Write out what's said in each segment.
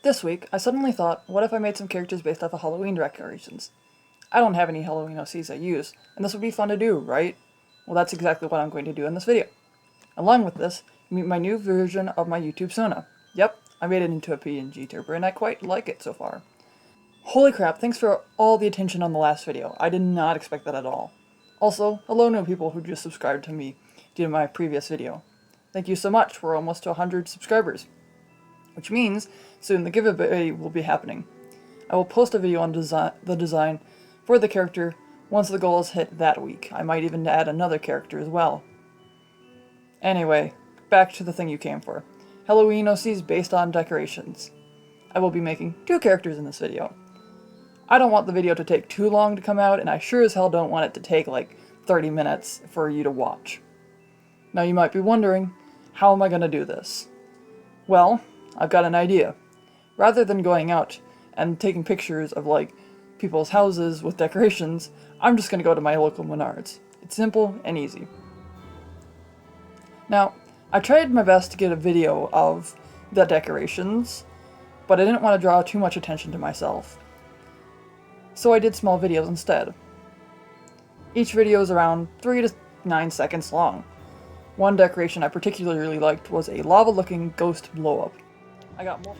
This week, I suddenly thought, what if I made some characters based off of Halloween decorations? I don't have any Halloween OCs I use, and this would be fun to do, right? Well, that's exactly what I'm going to do in this video. Along with this, meet my new version of my YouTube Sona. Yep, I made it into a PNG tuber, and I quite like it so far. Holy crap, thanks for all the attention on the last video. I did not expect that at all. Also, hello new people who just subscribed to me due to my previous video. Thank you so much, we're almost to 100 subscribers. Which means soon the giveaway will be happening. I will post a video on the design for the character once the goal is hit that week. I might even add another character as well. Anyway, back to the thing you came for. Halloween OCs based on decorations. I will be making 2 characters in this video. I don't want the video to take too long to come out, and I sure as hell don't want it to take like 30 minutes for you to watch. Now you might be wondering, how am I going to do this? Well, I've got an idea. Rather than going out and taking pictures of like people's houses with decorations, I'm just going to go to my local Menards. It's simple and easy. Now, I tried my best to get a video of the decorations, but I didn't want to draw too much attention to myself. So I did small videos instead. Each video is around 3 to 9 seconds long. One decoration I particularly liked was a lava-looking ghost blow-up. I got more.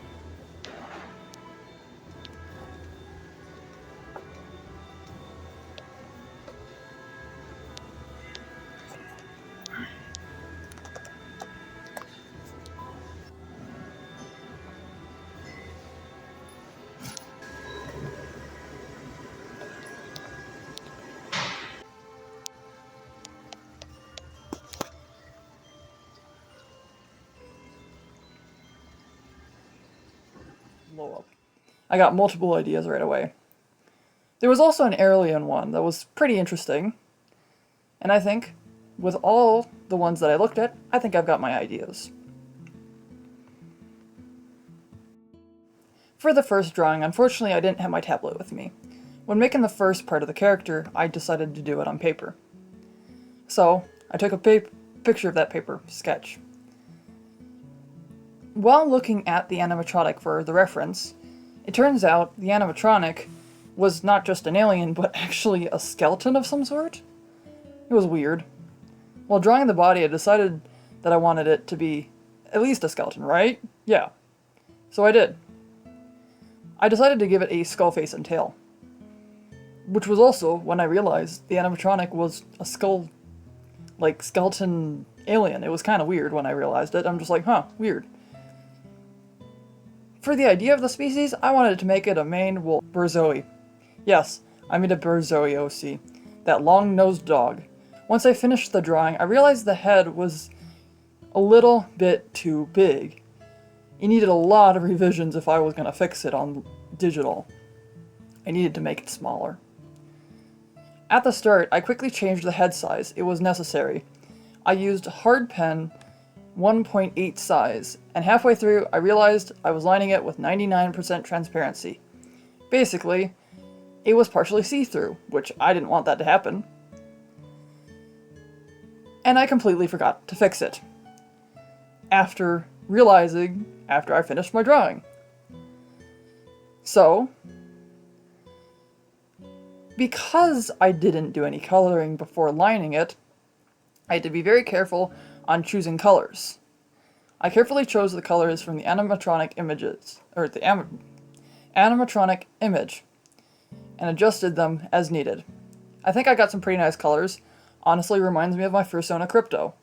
Blow up. I got multiple ideas right away. There was also an alien one that was pretty interesting, and I think, with all the ones that I looked at, I think I've got my ideas. For the first drawing, unfortunately I didn't have my tablet with me. When making the first part of the character, I decided to do it on paper. So, I took a picture of that paper sketch. While looking at the animatronic for the reference, it turns out the animatronic was not just an alien, but actually a skeleton of some sort. It was weird. While drawing the body, I decided that I wanted it to be at least a skeleton, right? Yeah. So I did. I decided to give it a skull face and tail. Which was also when I realized the animatronic was a skeleton alien. It was kind of weird when I realized it. I'm just like, huh, weird. For the idea of the species, I wanted to make it a maned wolf. Borzoi. Yes, I made a Borzoi OC. That long-nosed dog. Once I finished the drawing, I realized the head was a little bit too big. It needed a lot of revisions if I was going to fix it on digital. I needed to make it smaller. At the start, I quickly changed the head size. It was necessary. I used hard pen 1.8 size, and halfway through I realized I was lining it with 99% transparency. Basically, it was partially see-through, which I didn't want that to happen. And I completely forgot to fix it. After I finished my drawing. So, because I didn't do any coloring before lining it, I had to be very careful on choosing colors. I carefully chose the colors from the animatronic animatronic image, and adjusted them as needed. I think I got some pretty nice colors. Honestly, reminds me of my first Sona Crypto.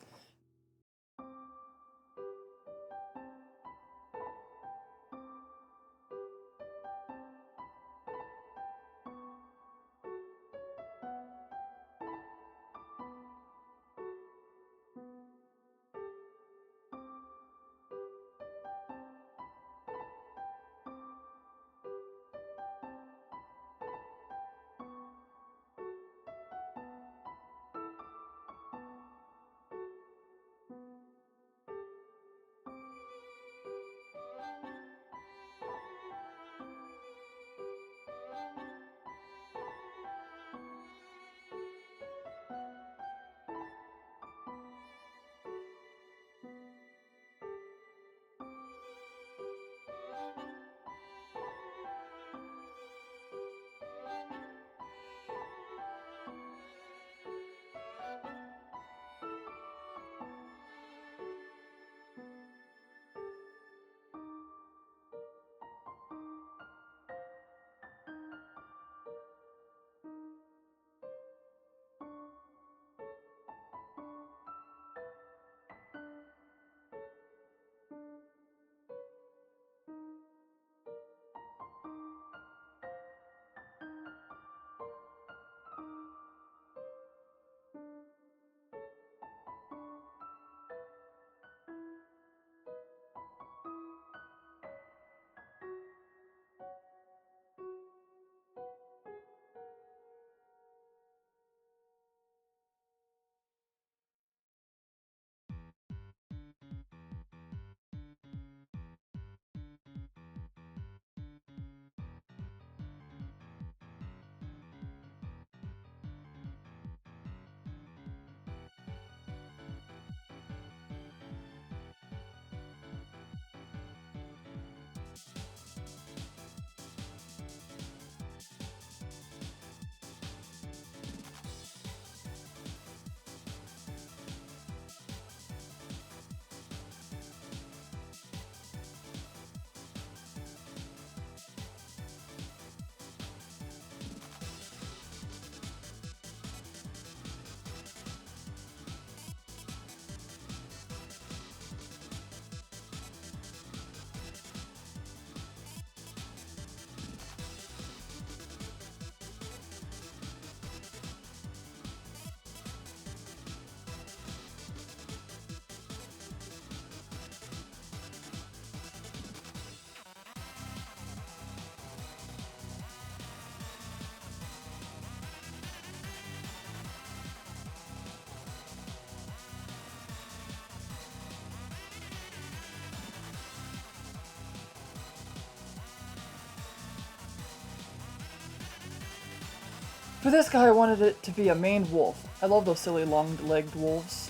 For this guy, I wanted it to be a maned wolf. I love those silly long-legged wolves.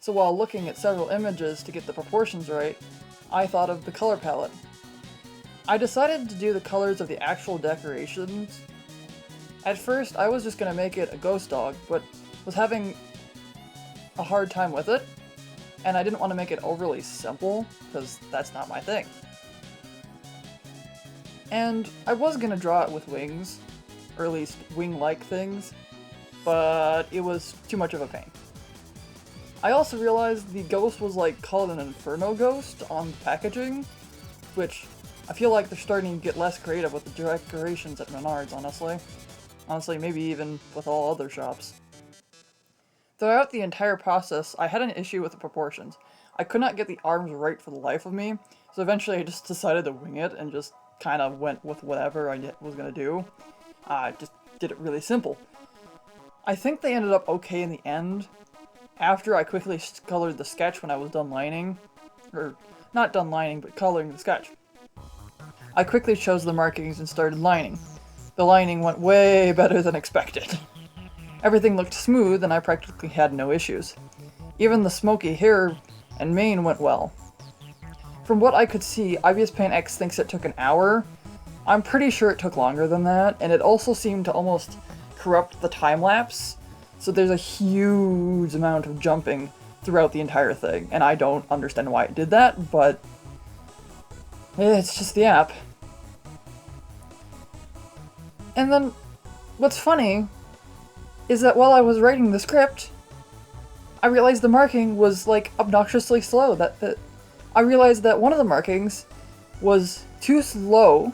So while looking at several images to get the proportions right, I thought of the color palette. I decided to do the colors of the actual decorations. At first, I was just going to make it a ghost dog, but was having a hard time with it, and I didn't want to make it overly simple, because that's not my thing. And I was going to draw it with wings, or at least wing-like things, but it was too much of a pain. I also realized the ghost was like called an Inferno ghost on the packaging, which I feel like they're starting to get less creative with the decorations at Menards, honestly. Honestly, maybe even with all other shops. Throughout the entire process, I had an issue with the proportions. I could not get the arms right for the life of me, so eventually I just decided to wing it and just kind of went with whatever I was going to do. I just did it really simple. I think they ended up okay in the end, after I quickly colored the sketch when I was done lining. Or, not done lining, but coloring the sketch. I quickly chose the markings and started lining. The lining went way better than expected. Everything looked smooth and I practically had no issues. Even the smoky hair and mane went well. From what I could see, IBS Paint X thinks it took an hour. I'm pretty sure it took longer than that, and it also seemed to almost corrupt the time lapse, so there's a huge amount of jumping throughout the entire thing, and I don't understand why it did that, but it's just the app. And then, what's funny is that while I was writing the script, I realized the marking was, like, obnoxiously slow. I realized that one of the markings was too low,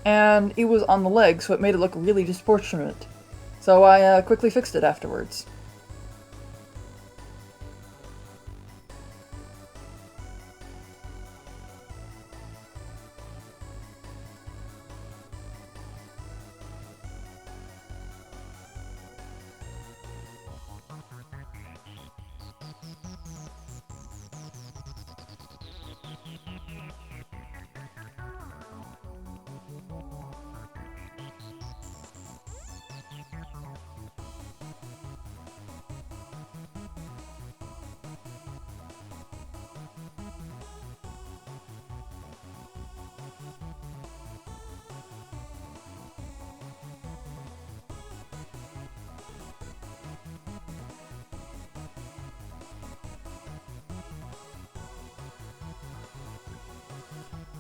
and it was on the leg, so it made it look really disproportionate. So I quickly fixed it afterwards.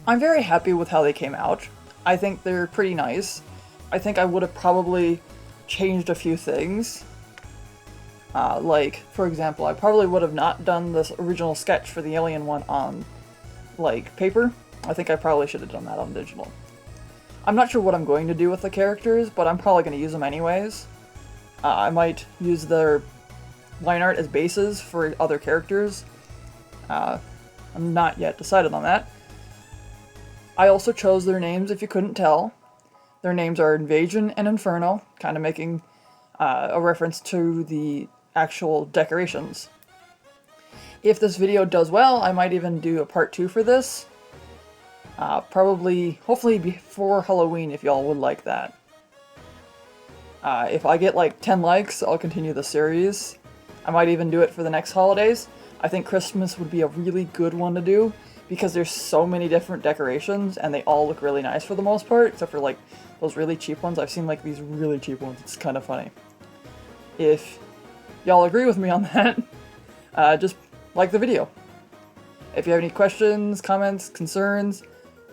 I'm very happy with how they came out. I think they're pretty nice. I think I would have probably changed a few things. Like, for example, I probably would have not done this original sketch for the alien one on, like, paper. I think I probably should have done that on digital. I'm not sure what I'm going to do with the characters, but I'm probably going to use them anyways. I might use their line art as bases for other characters. I'm not yet decided on that. I also chose their names, if you couldn't tell. Their names are Invasion and Inferno, kind of making a reference to the actual decorations. If this video does well, I might even do a part 2 for this. Hopefully before Halloween, if y'all would like that. If I get like 10 likes, I'll continue the series. I might even do it for the next holidays. I think Christmas would be a really good one to do, because there's so many different decorations, and they all look really nice for the most part, except for like those really cheap ones. I've seen like these really cheap ones. It's kind of funny. If y'all agree with me on that, just like the video. If you have any questions, comments, concerns,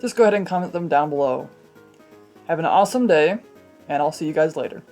just go ahead and comment them down below. Have an awesome day, and I'll see you guys later.